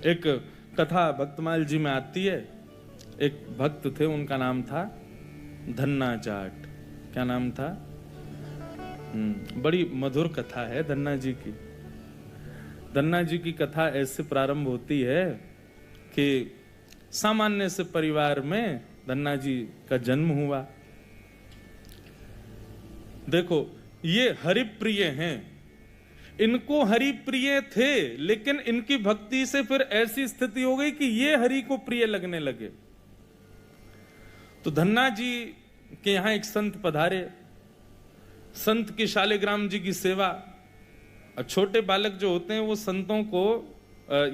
एक कथा भक्तमाल जी में आती है। एक भक्त थे, उनका नाम था धन्ना जाट। क्या नाम था? बड़ी मधुर कथा है धन्ना जी की। धन्ना जी की कथा ऐसे प्रारंभ होती है कि सामान्य से परिवार में धन्ना जी का जन्म हुआ। देखो, ये हरिप्रिय हैं, इनको हरि प्रिय थे, लेकिन इनकी भक्ति से फिर ऐसी स्थिति हो गई कि ये हरि को प्रिय लगने लगे। तो धन्ना जी के यहां एक संत पधारे। संत की शालिग्राम जी की सेवा। छोटे बालक जो होते हैं वो संतों को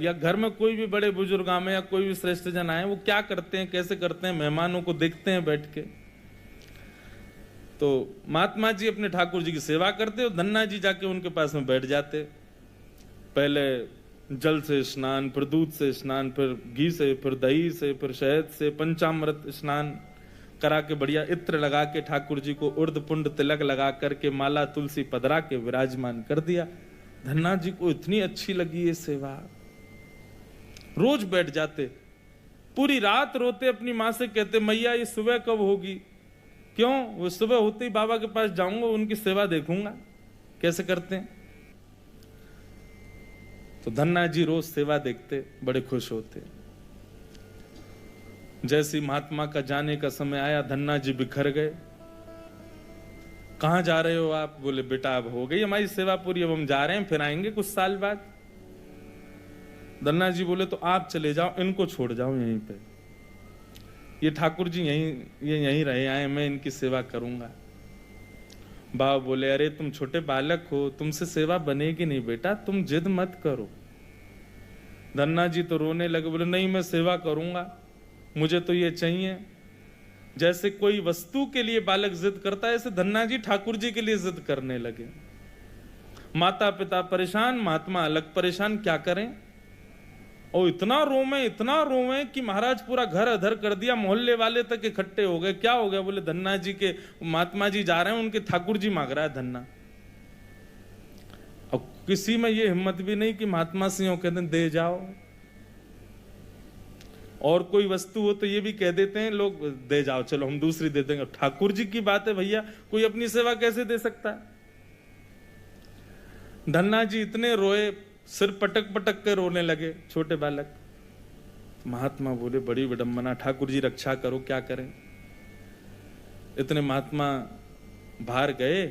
या घर में कोई भी बड़े बुजुर्ग आए या कोई भी श्रेष्ठ जन आए, वो क्या करते हैं, कैसे करते हैं, मेहमानों को देखते हैं बैठ के। तो महात्मा जी अपने ठाकुर जी की सेवा करते और धन्ना जी जाके उनके पास में बैठ जाते। पहले जल से स्नान, फिर दूध से स्नान, फिर घी से, फिर दही से, फिर शहद से, पंचामृत स्नान करा के बढ़िया इत्र लगा के ठाकुर जी को उर्द पुंड तिलक लगा करके माला तुलसी पधरा के विराजमान कर दिया। धन्ना जी को इतनी अच्छी लगी ये सेवा, रोज बैठ जाते, पूरी रात रोते, अपनी माँ से कहते मैया ये सुबह कब होगी। क्यों? वो सुबह होते ही बाबा के पास जाऊंगा, उनकी सेवा देखूंगा कैसे करते हैं। तो धन्ना जी रोज सेवा देखते, बड़े खुश होते। जैसी महात्मा का जाने का समय आया, धन्ना जी बिखर गए। कहां जा रहे हो आप? बोले बेटा अब हो गई हमारी सेवा पूरी, अब हम जा रहे हैं, फिर आएंगे कुछ साल बाद। धन्ना जी बोले तो आप चले जाओ, इनको छोड़ जाओ यहीं पे, ये ठाकुर जी यहीं रहे आए, मैं इनकी सेवा करूंगा। बाबा बोले अरे तुम छोटे बालक हो, तुमसे सेवा बनेगी नहीं बेटा, तुम जिद मत करो। धन्ना जी तो रोने लगे, बोले नहीं मैं सेवा करूंगा, मुझे तो ये चाहिए। जैसे कोई वस्तु के लिए बालक जिद करता है, ऐसे धन्ना जी ठाकुर जी के लिए जिद करने लगे। माता पिता परेशान, महात्मा अलग परेशान, क्या करें। और इतना रोवे कि महाराज पूरा घर अधर कर दिया, मोहल्ले वाले तक इकट्ठे हो गए। क्या हो गया? बोले धन्ना जी के महात्मा जी जा रहे हैं, उनके ठाकुर जी मांग रहा है धन्ना। अब किसी में ये हिम्मत भी नहीं कि महात्मा सिंह कहते हैं दे जाओ। और कोई वस्तु हो तो ये भी कह देते हैं लोग दे जाओ, चलो हम दूसरी दे देंगे। ठाकुर जी की बात है भैया, कोई अपनी सेवा कैसे दे सकता है। धन्ना जी इतने रोए, सिर पटक पटक के रोने लगे छोटे बालक। महात्मा बोले बड़ी विडंबना, ठाकुर जी रक्षा करो, क्या करें। इतने महात्मा बाहर गए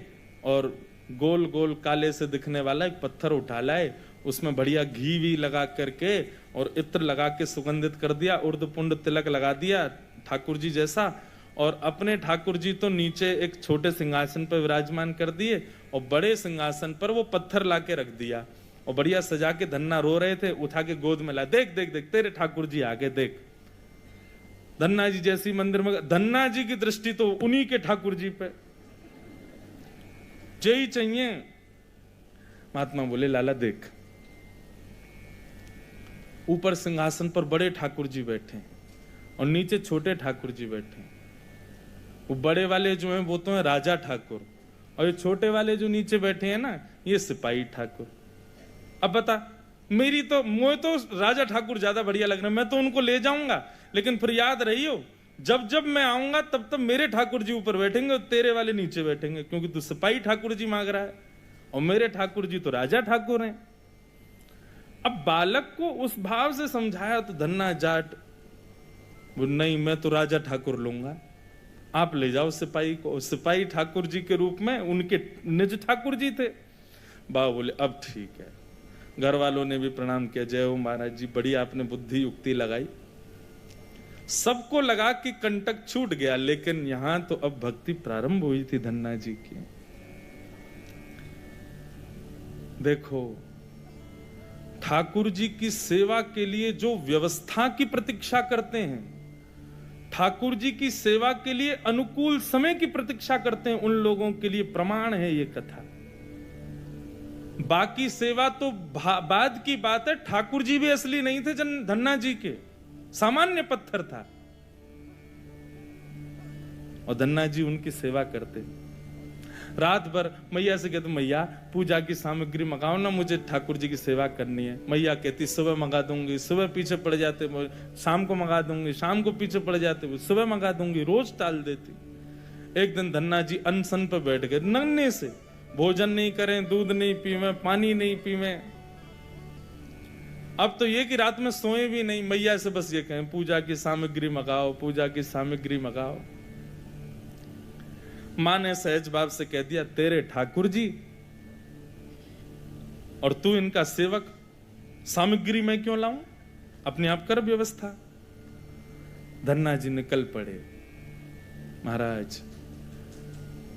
और गोल गोल काले से दिखने वाला एक पत्थर उठा लाए, उसमें बढ़िया घी भी लगा करके और इत्र लगा के सुगंधित कर दिया, उर्द पुंड तिलक लगा दिया ठाकुर जी जैसा। और अपने ठाकुर जी तो नीचे एक छोटे सिंहासन पर विराजमान कर दिए और बड़े सिंहासन पर वो पत्थर लाके रख दिया और बढ़िया सजा के। धन्ना रो रहे थे, उठा के गोद में ला, देख देख देख तेरे ठाकुर जी आगे देख। धन्ना जी जैसी मंदिर में, धन्ना जी की दृष्टि तो उन्हीं के ठाकुर जी पे, जय चाहिए। महात्मा बोले लाला देख, ऊपर सिंहासन पर बड़े ठाकुर जी बैठे और नीचे छोटे ठाकुर जी बैठे। वो बड़े वाले जो हैं वो तो हैं राजा ठाकुर, और ये छोटे वाले जो नीचे बैठे हैं ना, ये सिपाही ठाकुर। अब बता, मुझे तो राजा ठाकुर ज्यादा बढ़िया लग रहा है, मैं तो उनको ले जाऊंगा, लेकिन फिर याद रहियो जब जब मैं आऊंगा तब तब मेरे ठाकुर जी ऊपर बैठेंगे और तेरे वाले नीचे बैठेंगे, क्योंकि तू सिपाही ठाकुर जी मांग रहा है और मेरे ठाकुर जी तो राजा ठाकुर हैं। अब बालक को उस भाव से समझाया तो धन्ना जाट नहीं, मैं तो राजा ठाकुर लूंगा, आप ले जाओ सिपाही को। सिपाही ठाकुर जी के रूप में उनके निज ठाकुर जी थे। बाबा बोले अब ठीक है। घर वालों ने भी प्रणाम किया, जय हो महाराज जी, बड़ी आपने बुद्धि युक्ति लगाई। सबको लगा कि कंटक छूट गया, लेकिन यहां तो अब भक्ति प्रारंभ हुई थी धन्ना जी की। देखो, ठाकुर जी की सेवा के लिए जो व्यवस्था की प्रतीक्षा करते हैं, ठाकुर जी की सेवा के लिए अनुकूल समय की प्रतीक्षा करते हैं, उन लोगों के लिए प्रमाण है ये कथा। बाकी सेवा तो बाद की बात है। ठाकुर जी भी असली नहीं थे, धन्ना जी के सामान्य पत्थर था और धन्ना जी उनकी सेवा करते। रात भर मैया से कहते मैया पूजा की सामग्री मंगाओ ना, मुझे ठाकुर जी की सेवा करनी है। मैया कहती सुबह मंगा दूंगी, सुबह पीछे पड़ जाते, शाम को मंगा दूंगी, शाम को पीछे पड़ जाते, सुबह मंगा दूंगी, रोज टाल देती। एक दिन धन्ना जी अनशन पे बैठ गए, नन्हे से, भोजन नहीं करें, दूध नहीं पीवे, पानी नहीं पीवे। अब तो ये कि रात में सोए भी नहीं, मैया से बस ये कहें पूजा की सामग्री मंगाओ, पूजा की सामग्री मंगाओ। मां ने सहज भाव से कह दिया तेरे ठाकुर जी और तू इनका सेवक, सामग्री मैं क्यों लाऊं, अपने आप कर व्यवस्था। धन्ना जी निकल पड़े। महाराज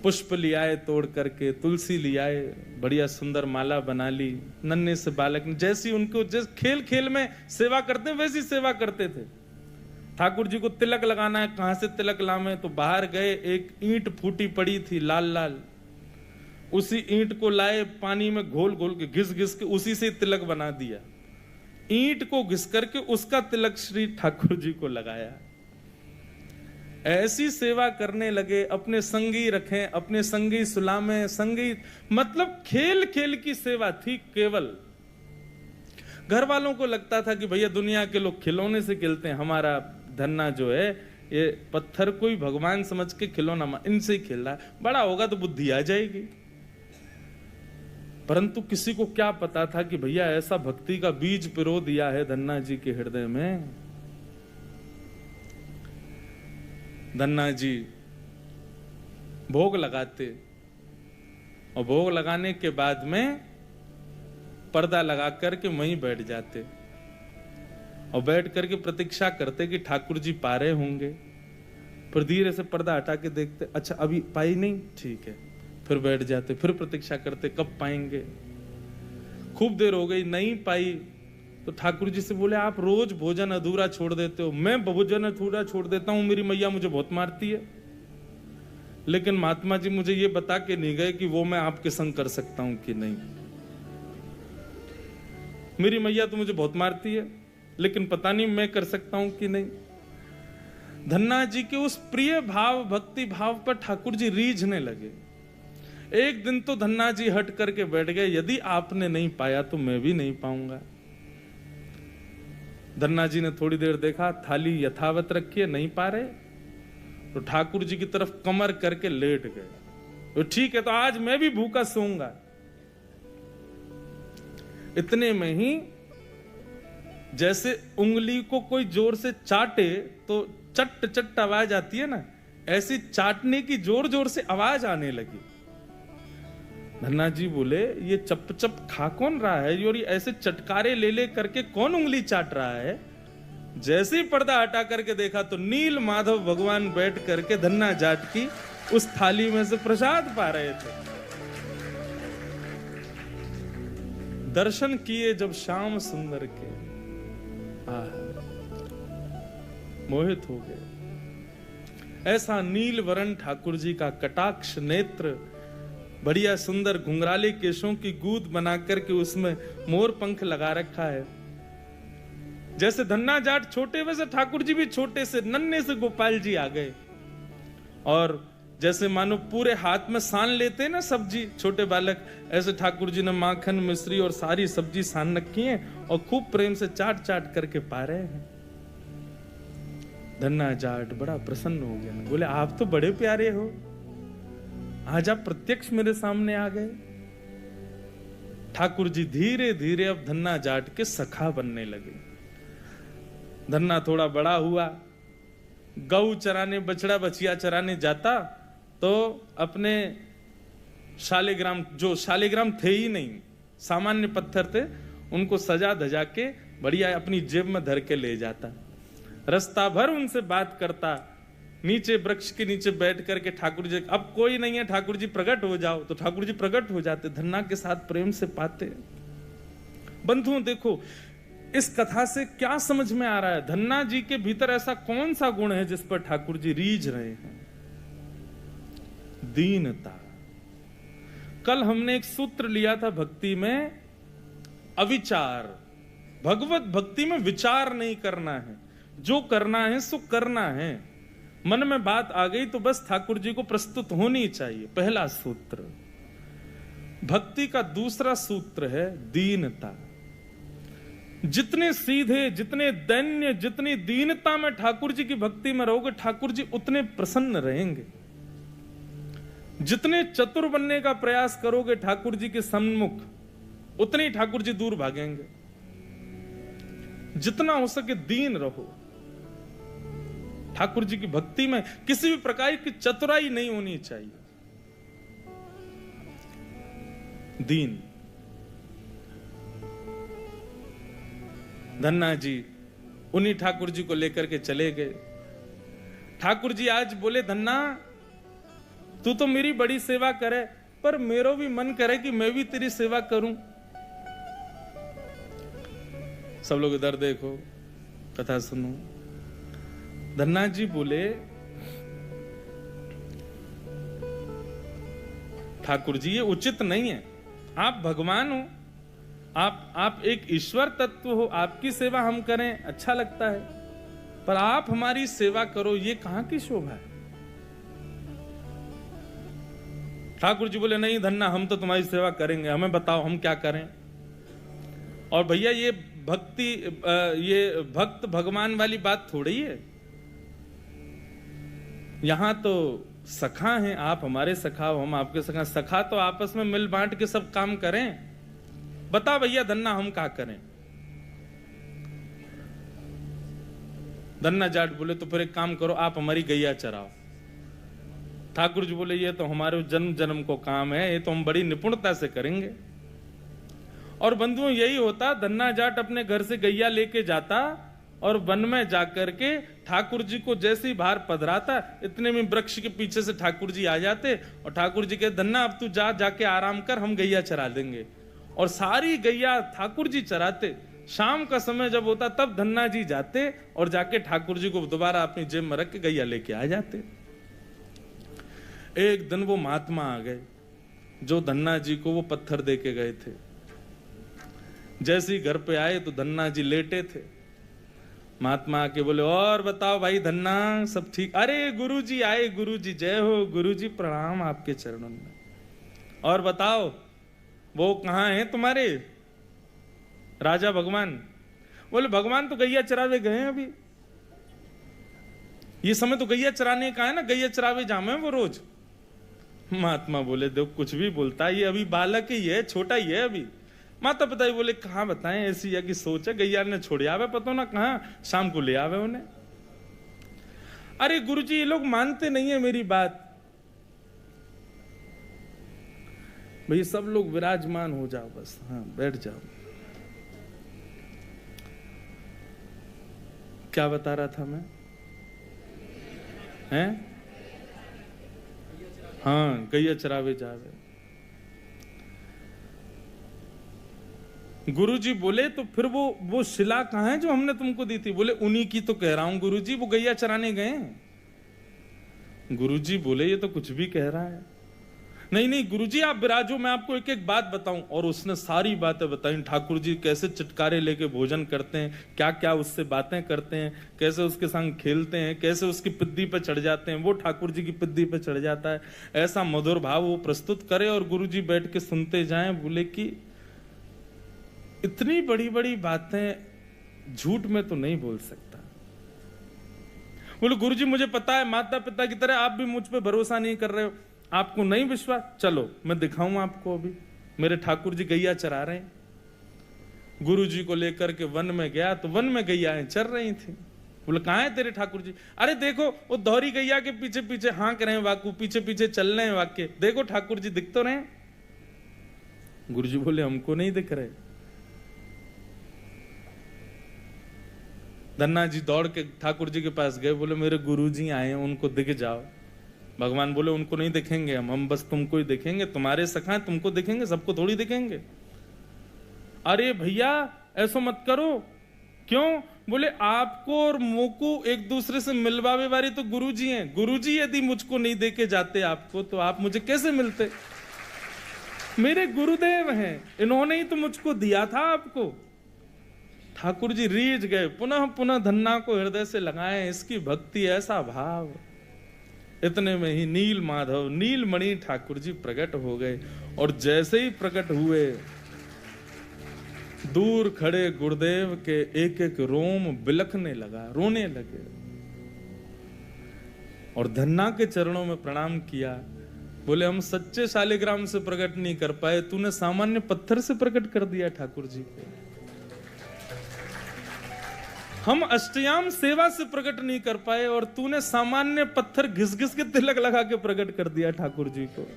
पुष्प लियाए तोड़ करके, तुलसी लियाए, बढ़िया सुंदर माला बना ली। नन्हे से बालक ने जैसी उनको जैसे खेल खेल में सेवा करते वैसी सेवा करते थे। ठाकुर जी को तिलक लगाना है, कहां से तिलक लावे, तो बाहर गए, एक ईंट फूटी पड़ी थी लाल लाल, उसी ईंट को लाए, पानी में घोल घोल के घिस घिस के उसी से तिलक बना दिया। ईंट को घिस करके उसका तिलक श्री ठाकुर जी को लगाया। ऐसी सेवा करने लगे, अपने संगी रखें, अपने संगी सुलामें, संगी मतलब खेल खेल की सेवा थी केवल। घर वालों को लगता था कि भैया दुनिया के लोग खिलौने से खेलते हैं, हमारा धन्ना जो है ये पत्थर को ही भगवान समझ के खिलौना इनसे ही खेल रहा है, बड़ा होगा तो बुद्धि आ जाएगी। परंतु किसी को क्या पता था कि भैया ऐसा भक्ति का बीज पिरो दिया है धन्ना जी के हृदय में। धन्ना जी भोग लगाते और भोग लगाने के बाद में पर्दा लगा करके वहीं बैठ जाते और बैठ करके प्रतीक्षा करते कि ठाकुर जी पा रहे होंगे। फिर धीरे से पर्दा हटा के देखते, अच्छा अभी पाई नहीं, ठीक है, फिर बैठ जाते, फिर प्रतीक्षा करते कब पाएंगे। खूब देर हो गई, नहीं पाई तो ठाकुर जी से बोले आप रोज भोजन अधूरा छोड़ देते हो। मैं भोजन अधूरा छोड़ देता हूं, मेरी मैया मुझे बहुत मारती है, लेकिन महात्मा जी मुझे ये बता के नहीं गए कि वो मैं आपके संग कर सकता हूं कि नहीं। मेरी मैया तो मुझे बहुत मारती है, लेकिन पता नहीं मैं कर सकता हूं कि नहीं। धन्ना जी के उस प्रिय भाव, भक्ति भाव पर ठाकुर जी रीझने लगे। एक दिन तो धन्ना जी हट करके बैठ गए, यदि आपने नहीं पाया तो मैं भी नहीं पाऊंगा। धन्ना जी ने थोड़ी देर देखा, थाली यथावत रखी है, नहीं पा रहे, तो ठाकुर जी की तरफ कमर करके लेट गए। तो ठीक है, तो आज मैं भी भूखा सोऊंगा। इतने में ही जैसे उंगली को कोई जोर से चाटे तो चट चट आवाज आती है ना, ऐसी चाटने की जोर जोर से आवाज आने लगी। धन्ना जी बोले ये चप चप खा कौन रहा है, और ये ऐसे चटकारे ले ले करके कौन उंगली चाट रहा है। जैसे ही पर्दा हटा करके देखा तो नील माधव भगवान बैठ करके धन्ना जाट की उस थाली में से प्रसाद पा रहे थे। दर्शन किए जब श्याम सुंदर के, मोहित हो गए। ऐसा नील वरण ठाकुर जी का कटाक्ष नेत्र, बढ़िया सुंदर घुंघराले केशों की गूंद बना करके उसमें मोर पंख लगा रखा है। जैसे धन्ना जाट छोटे वैसे ठाकुर जी भी छोटे से नन्हे से गोपाल जी आ गए। और जैसे मानो पूरे हाथ में सान लेते हैं ना सब्जी छोटे बालक, ऐसे ठाकुर जी ने माखन मिश्री और सारी सब्जी सान रखी है और खूब प्रेम से चाट चाट करके पा रहे हैं। धन्ना जाट बड़ा प्रसन्न हो गया, बोले आप तो बड़े प्यारे हो, आज आप प्रत्यक्ष मेरे सामने आ गए। ठाकुर जी धीरे धीरे अब धन्ना जाट के सखा बनने लगे। धन्ना थोड़ा बड़ा हुआ, गऊ चराने, बछड़ा बछिया चराने जाता तो अपने शालिग्राम, जो शालिग्राम थे ही नहीं, सामान्य पत्थर थे, उनको सजा धजा के बढ़िया अपनी जेब में धर के ले जाता। रास्ता भर उनसे बात करता, नीचे वृक्ष के नीचे बैठ करके ठाकुर जी, अब कोई नहीं है ठाकुर जी प्रकट हो जाओ, तो ठाकुर जी प्रकट हो जाते, धन्ना के साथ प्रेम से पाते। बंधुओं देखो इस कथा से क्या समझ में आ रहा है, धन्ना जी के भीतर ऐसा कौन सा गुण है जिस पर ठाकुर जी रीझ रहे हैं? दीनता। कल हमने एक सूत्र लिया था भक्ति में, अविचार। भगवत भक्ति में विचार नहीं करना है, जो करना है सो करना है। मन में बात आ गई तो बस ठाकुर जी को प्रस्तुत होनी चाहिए। पहला सूत्र। भक्ति का दूसरा सूत्र है दीनता। जितने सीधे, जितने दैन्य, जितनी दीनता में ठाकुर जी की भक्ति में रहोगे, ठाकुर जी उतने प्रसन्न रहेंगे। जितने चतुर बनने का प्रयास करोगे ठाकुर जी के सम्मुख, उतने ही ठाकुर जी दूर भागेंगे। जितना हो सके दीन रहो। ठाकुर जी की भक्ति में किसी भी प्रकार की चतुराई नहीं होनी चाहिए। दीन। धन्ना जी उन्हीं ठाकुर जी को लेकर के चले गए। ठाकुर जी आज बोले, धन्ना तू तो मेरी बड़ी सेवा करे, पर मेरा भी मन करे कि मैं भी तेरी सेवा करूं। सब लोग इधर देखो, कथा सुनो। धन्ना जी बोले, ठाकुर जी ये उचित नहीं है। आप भगवान हो, आप एक ईश्वर तत्व हो, आपकी सेवा हम करें अच्छा लगता है, पर आप हमारी सेवा करो, ये कहां की शोभा है। ठाकुर जी बोले, नहीं धन्ना हम तो तुम्हारी सेवा करेंगे, हमें बताओ हम क्या करें। और भैया ये भक्ति, ये भक्त भगवान वाली बात थोड़ी है। यहां तो सखा हैं, आप हमारे सखा हो, हम आपके सखा। सखा तो आपस में मिल बांट के सब काम करें। बता भैया धन्ना हम क्या करें। धन्ना जाट बोले, तो फिर एक काम करो, आप हमारी गैया चराओ। ठाकुर जी बोले, ये तो हमारे जन्म जन्म को काम है, ये तो हम बड़ी निपुणता से करेंगे। और बंधुओं यही होता, धन्ना जाट अपने घर से गैया लेके जाता और वन में जाकर के ठाकुर जी को जैसे ही बाहर पधराता, इतने में वृक्ष के पीछे से ठाकुर जी आ जाते और ठाकुर जी के, धन्ना अब तू जाके आराम कर, हम गैया चरा देंगे। और सारी गैया ठाकुर जी चराते। शाम का समय जब होता तब धन्ना जी जाते और जाके ठाकुर जी को दोबारा अपनी जेब में रख के गैया लेके आ जाते। एक दिन वो महात्मा आ गए जो धन्ना जी को वो पत्थर दे के गए थे। जैसे ही घर पे आए तो धन्ना जी लेटे थे। महात्मा आके बोले, और बताओ भाई धन्ना सब ठीक? अरे गुरुजी आए, गुरुजी जय हो, गुरुजी प्रणाम आपके चरणों में। और बताओ वो कहाँ हैं तुम्हारे राजा भगवान? बोले, भगवान तो गैया चरावे गए हैं अभी। ये समय तो गैया चराने का है ना, गैया चरावे जामे वो रोज। महात्मा बोले, देखो कुछ भी बोलता है, ये अभी बालक ही है, छोटा ही है अभी। माता पिता ही बोले, कहां बताएं, ऐसी या की सोच है, गैया ने छोड़ आवे, पता ना कहां शाम को ले आवे उन्हें। अरे गुरुजी ये लोग मानते नहीं है मेरी बात। भाई सब लोग विराजमान हो जाओ बस, हाँ बैठ जाओ। क्या बता रहा था मैं? हैं? हाँ गैया चरावे जावे। गुरुजी बोले, तो फिर वो शिला कहां है जो हमने तुमको दी थी? बोले, उन्हीं की तो कह रहा हूं गुरुजी, वो गैया चराने गए। गुरुजी बोले, ये तो कुछ भी कह रहा है। नहीं नहीं गुरुजी आप विराजो, मैं आपको एक एक बात बताऊं। और उसने सारी बातें बताई, ठाकुर जी कैसे चटकारे लेके भोजन करते हैं, क्या क्या उससे बातें करते हैं, कैसे उसके संग खेलते हैं, कैसे उसकी पिद्दी पे चढ़ जाते हैं, वो ठाकुर जी की पिद्दी पे चढ़ जाता है। ऐसा मधुर भाव वो प्रस्तुत करे और गुरुजी बैठ के सुनते जाएं। बोले कि इतनी बड़ी बड़ी बातें झूठ में तो नहीं बोल सकता। बोले, गुरुजी मुझे पता है, माता पिता की तरह आप भी मुझ पे भरोसा नहीं कर रहे हो, आपको नहीं विश्वास, चलो मैं दिखाऊं आपको। अभी मेरे ठाकुर जी गैया चरा रहे हैं। गुरुजी को लेकर के वन में गया तो वन में गैयाएं चर रही थी। बोले, कहां है तेरे ठाकुर जी? अरे देखो वो दोहरी गैया के पीछे पीछे हाँक रहे हैं, वाकू पीछे पीछे चल रहे हैं वाक्य, देखो ठाकुर जी दिख तो रहे। गुरुजी बोले, हमको नहीं दिख रहे। धन्ना जी दौड़ के ठाकुर जी के पास गए। बोले, मेरे गुरुजी आए हैं, उनको दिख जाओ। भगवान बोले, उनको नहीं दिखेंगे हम बस तुमको ही दिखेंगे, तुम्हारे सखा हैं, तुमको दिखेंगे, सबको थोड़ी दिखेंगे। अरे भैया ऐसा मत करो। क्यों? बोले, आपको और मोको एक दूसरे से मिलवावे वाले तो गुरुजी हैं। गुरुजी यदि मुझको नहीं देके जाते आपको, तो आप मुझे कैसे मिलते? मेरे गुरुदेव हैं, इन्होंने ही तो मुझको दिया था आपको। ठाकुर जी रीझ गए, पुनः पुनः धन्ना को हृदय से लगाए। इसकी भक्ति, ऐसा भाव। इतने में ही नील माधव नीलमणि ठाकुर जी प्रकट हो गए। और जैसे ही प्रकट हुए, दूर खड़े गुरुदेव के एक एक रोम बिलखने लगा, रोने लगे और धन्ना के चरणों में प्रणाम किया। बोले हम सच्चे शालिग्राम से प्रकट नहीं कर पाए, तूने सामान्य पत्थर से प्रकट कर दिया ठाकुर जी को। हम अष्टयाम सेवा से प्रकट नहीं कर पाए और तूने सामान्य पत्थर घिस घिस के तिलक लगा के प्रकट कर दिया ठाकुर जी को।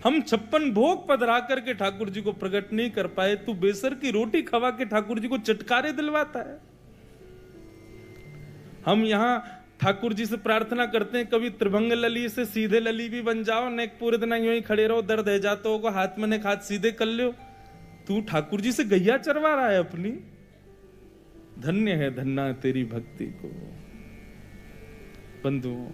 हम 56 भोग पधरा करके ठाकुर जी को प्रकट नहीं कर पाए, तू बेसर की रोटी खवा के ठाकुर जी को चटकारे दिलवाता है। हम यहां ठाकुर जी से प्रार्थना करते हैं, कभी त्रिभंग लली से सीधे लली भी बन जाओ, न पूरे दिन यूं ही खड़े रहो, दर्द है जाता होगा, हाथ में ने हाथ सीधे कर लो। तू ठाकुर जी से गैया चरवा रहा है अपनी। धन्य है धन्ना तेरी भक्ति को। बंधुओं,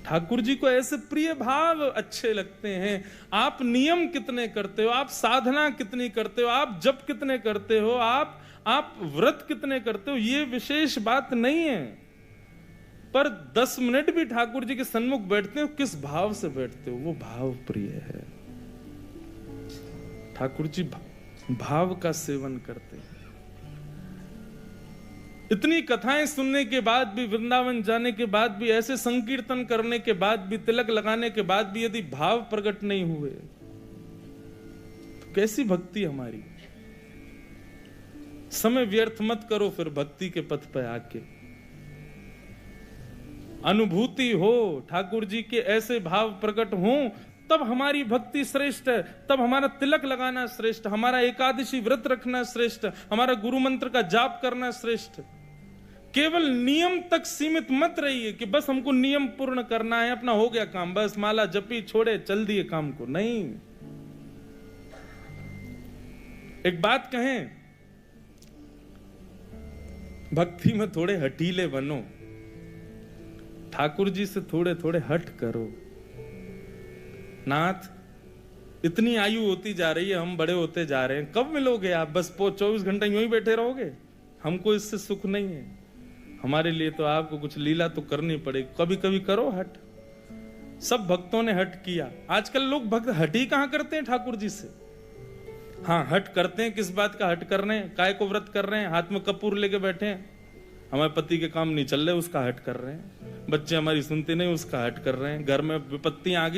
ठाकुर जी को ऐसे प्रिय भाव अच्छे लगते हैं। आप नियम कितने करते हो, आप साधना कितनी करते हो, आप जप कितने करते हो, आप व्रत कितने करते हो, ये विशेष बात नहीं है, पर 10 मिनट भी ठाकुर जी के सन्मुख बैठते हो, किस भाव से बैठते हो, वो भाव प्रिय है। ठाकुर जी भाव का सेवन करते हैं। इतनी कथाएं सुनने के बाद भी, वृंदावन जाने के बाद भी, ऐसे संकीर्तन करने के बाद भी, तिलक लगाने के बाद भी यदि भाव प्रकट नहीं हुए तो कैसी भक्ति हमारी। समय व्यर्थ मत करो फिर भक्ति के पथ पर आके। अनुभूति हो, ठाकुर जी के ऐसे भाव प्रकट हो, तब हमारी भक्ति श्रेष्ठ है, तब हमारा तिलक लगाना श्रेष्ठ, हमारा एकादशी व्रत रखना श्रेष्ठ, हमारा गुरु मंत्र का जाप करना श्रेष्ठ। केवल नियम तक सीमित मत रहिए कि बस हमको नियम पूर्ण करना है, अपना हो गया काम, बस माला जपी छोड़े चल दिए काम को। नहीं, एक बात कहें, भक्ति में थोड़े हठीले बनो, ठाकुर जी से थोड़े थोड़े हट करो। नाथ, इतनी आयु होती जा रही है, हम बड़े होते जा रहे हैं, कब मिलोगे आप? बस 24 घंटे यूं ही बैठे रहोगे? हमको इससे सुख नहीं है। हमारे लिए तो आपको कुछ लीला तो करनी पड़ेगी, कभी कभी करो हट। सब भक्तों ने हट किया। आजकल लोग भक्त हट ही कहां करते हैं ठाकुर जी से। हाँ, हट करते हैं, किस बात का हट कर रहे हैं? काय को व्रत कर रहे हैं, हाथ में कपूर लेके बैठे हैं, हमारे पति के काम नहीं चल रहे उसका हट कर रहे हैं, बच्चे हमारी सुनते नहीं उसका हट कर रहे हैं, घर में विपत्तियां आ गई